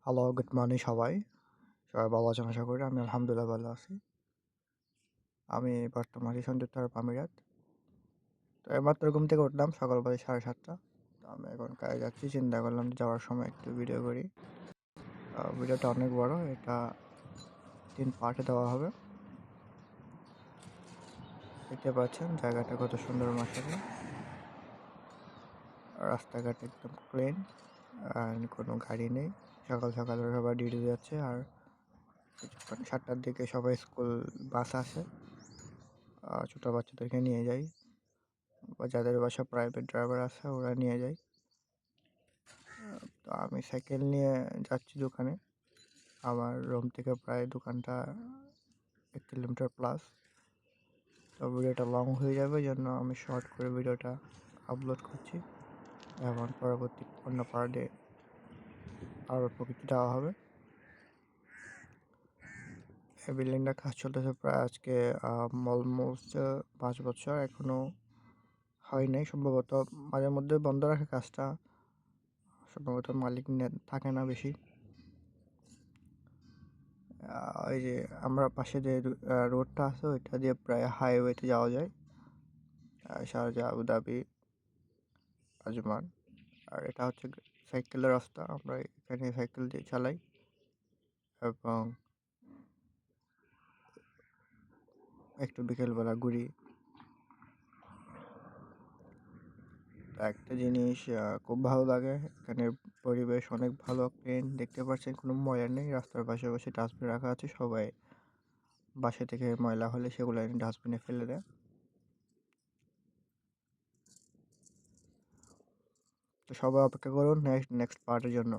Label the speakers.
Speaker 1: Hello, good morning সবাই। সবাই ভালো আছেন আশা করি। আমি আলহামদুলিল্লাহ ভালো আছি। আমি বর্তমানে সংযুক্ত আরব আমিরাত। তো এইমাত্র ঘুম থেকে উঠলাম সকাল বাজে 7:30। তো আমি এখন কাজে যাচ্ছি। চিন্তা করলাম যে যাওয়ার সময় একটু ভিডিও করি। ভিডিওটা অনেক বড়। এটা 3 পার্টে দেওয়া হবে। দেখতে পাচ্ছেন জায়গাটা কত সুন্দর মাশাআল্লাহ। রাস্তাঘাট একদম ক্লিন আর কোনো গাড়ি নেই। সকাল সকাল সবাই ডিউটি যাচ্ছে আর কিছুক্ষণ 7টার দিকে সবাই স্কুল বাস আসে। ছোট বাচ্চাদেরকে নিয়ে যাই। বা যাদের বাসায় প্রাইভেট ড্রাইভার আছে ওরা নিয়ে যায়। তো আমি সাইকেল নিয়ে যাচ্ছি দোকানে। আমার রুম থেকে প্রায় দোকানটা 1 কিলোমিটার প্লাস। তো ভিডিওটা লং হয়ে যাবে জন্য আমি শর্ট করে ভিডিওটা আপলোড করছি। এবং পরবর্তী অন্য পার্টে আরও কিছু দেওয়া হবে। এই বিল্ডিংটার কাজ চলতেছে প্রায় আজকে অলমোস্ট 5 বছর। এখনও হয় নাই। সম্ভবত মাঝে মধ্যে বন্ধ রাখে কাজটা। সম্ভবত মালিক থাকে না বেশি। ওই যে আমরা পাশে যে রোডটা আছে ওইটা দিয়ে প্রায় হাইওয়েতে যাওয়া যায়। Sharjah, Abu Dhabi, Ajman. আর এটা হচ্ছে সাইকেলের রাস্তা। আমরা এখানে সাইকেল দিয়ে চালাই এবং একটু বিকেলবেলা ঘুরি। একটা জিনিস খুব ভালো লাগে, এখানের পরিবেশ অনেক ভালো, ক্লিন। দেখতে পাচ্ছেন কোনো ময়লা নেই। রাস্তার পাশে পাশে ডাস্টবিন রাখা আছে। সবাই বাসা থেকে ময়লা হলে সেগুলো এনে ডাস্টবিনে ফেলে দেয়। তো সবাই অপেক্ষা করুন নেক্সট পার্টের জন্য।